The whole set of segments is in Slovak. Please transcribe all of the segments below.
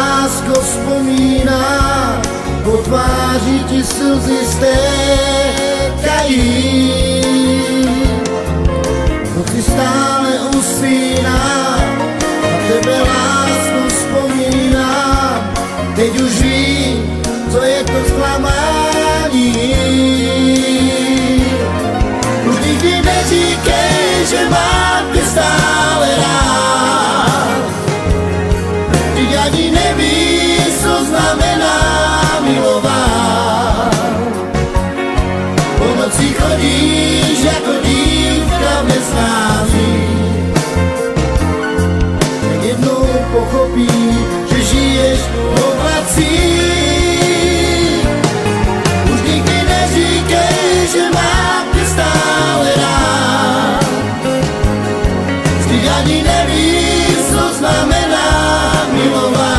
lásko vzpomínám, po tváři ti slzy stékají. Noci stále usínám, na tebe lásko vzpomínám, teď už vím, co je to zklamání. Už nikdy neříkej, že mám tě stále rád, teď ani nevíš, co znamená milovat. Po noci chodíš jako dívka v nesnází, tak jednou pochopíš, že žiješ v oblacích. Už nikdy neříkej, že mám tě stále rád, vždyť ani nevíš, co znamená milovat.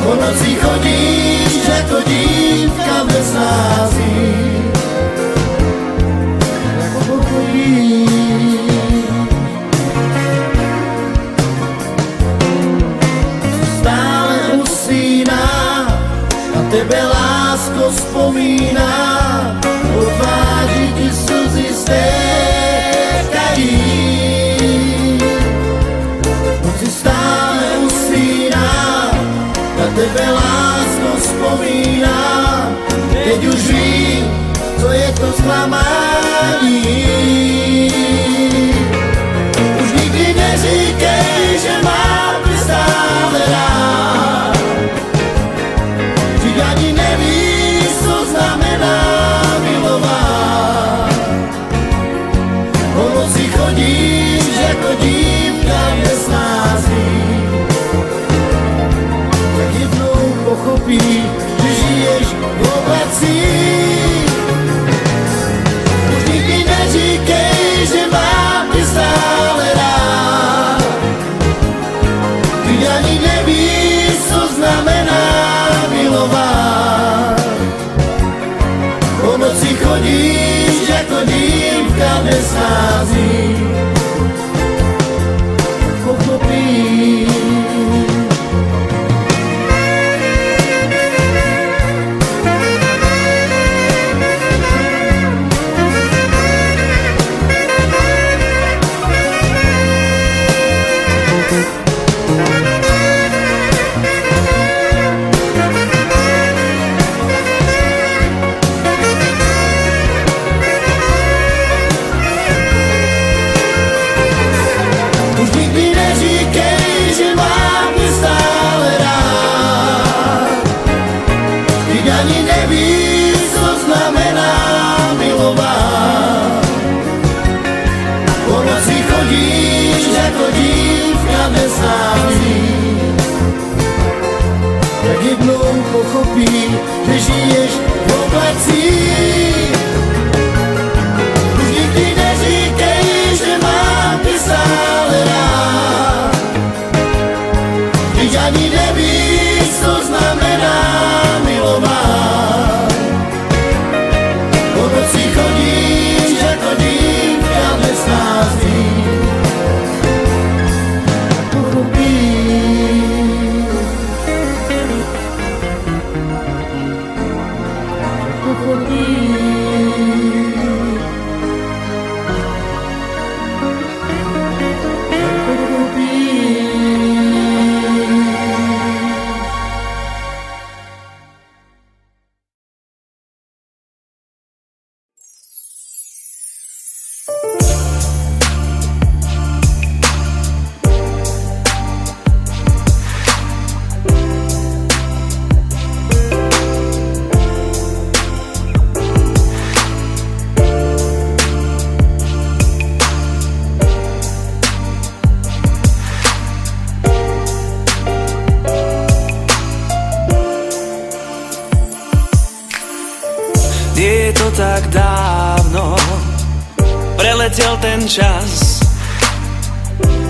Po noci chodíš jako dívka v nesnází, jako pochodíš. Stále usínám, na tebe lásko vzpomínám, po tváři ti slzy stékají. Noci stále usínám, na tebe lásko vzpomínám, teď už vím, co je to zklamání. Už nikdy neříkej, že mám tě stále rád, vždyť ani nevíš, co znamená milovat. Po noci chodíš jako dívka v nesnází, tak jednou pochopíš, že žiješ v oblacích. Už nikdy neříkej, že mám tě stále rád, ty ani nevíš, co znamená milovat. Po noci chodíš jako dívka v nesnází, tak pochopíš. Už nikdy neříkej, že mám tě stále rád, vždyť ani nevíš, co znamená milovat. Po noci chodíš jako dívka v nesnází, tak jednou pochopíš, že žiješ v oblacích. Už nikdy neříkej, že mám tě stále rád, vždyť ani nevíš, co znamená milovat. Po noci chodíš jako dívka v nesnází, tak pochopíš. Je to tak dávno, preletel ten čas,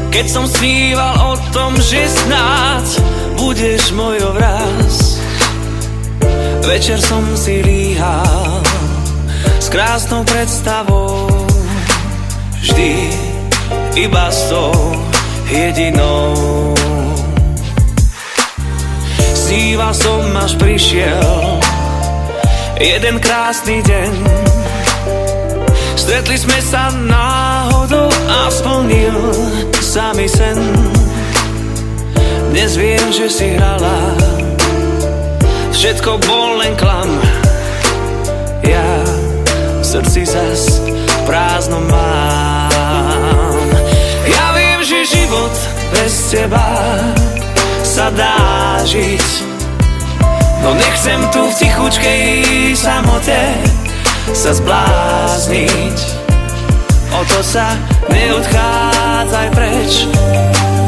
keď som sníval o tom, že snáď budeš môj obraz. Večer som si líhal s krásnou predstavou, vždy iba s tou jedinou. Vzýval som, až prišiel jeden krásny deň. Stretli sme sa náhodou a splnil sa mi sen. Dnes viem, že si hrala, všetko bol len klam. Ja v srdci zas prázdno mám. Ja viem, že život bez teba sa dá žiť, no nechcem tu v tichučkej samote sa zblázniť. O to sa neodchádzaj preč,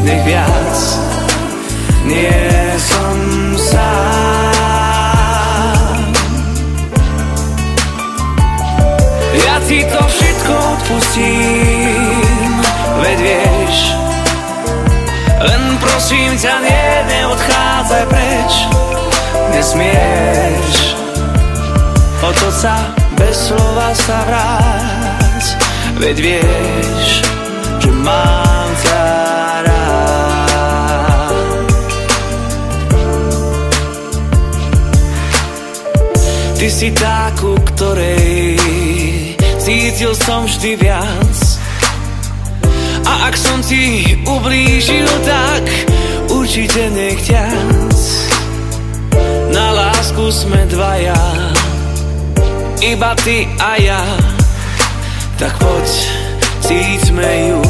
nech viac nie som sám. Ja ti to všetko odpustím, veď vieš, len prosím ťa, neodchádzaj preč, nesmieš otoč sa bez slova sa vráť, veď vieš, že mám ťa rád. Ty si tá, ku ktorej cítil som vždy viac, a ak som ti ublížil, tak určite nechťac. Na lásku sme dvaja, iba ty a ja, tak poď, cíťme ju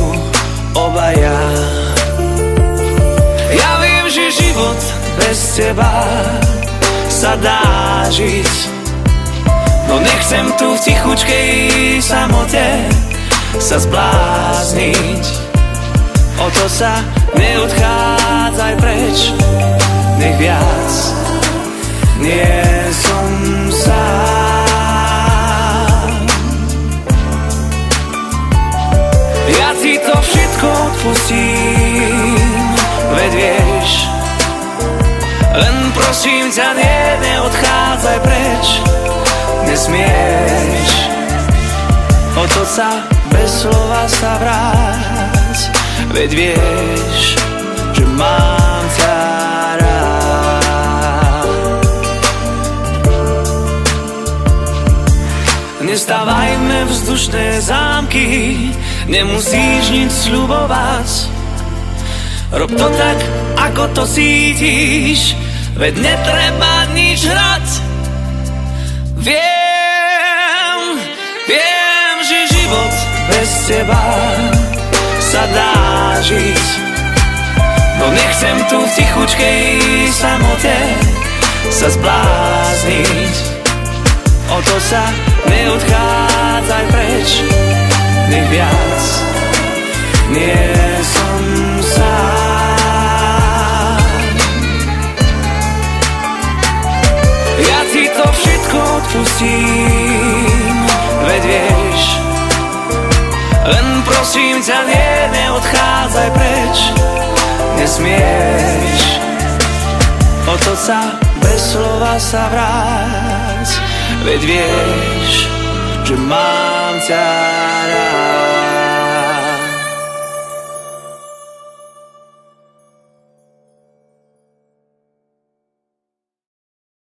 obaja. Ja viem, že život bez teba sa dá žiť, no nechcem tu v tichučkej samote sa zblázniť. O to sa neodchádzaj preč, nech viac nie som sám. Ja ti to všetko odpustím, veď vieš, len prosím ťa, neodchádzaj preč, nesmieš otoč sa bez slova sa vráť, veď vieš, že mám ťa rád. Nestávajme vzdušné zámky, nemusíš nič sľubovať, rob to tak, ako to cítiš, veď netreba nič hrať. Viem, že život bez teba sa dá žiť, no nechcem tu v tichučkej samote sa zblázniť. O to sa neodchádzaj preč, nech viac nie som sám. Ja ti to všetko odpustím, veď vieš, len prosím ťa, neodchádzaj preč, nesmieš otoč sa bez slova sa vráť, veď vieš, že mám ťa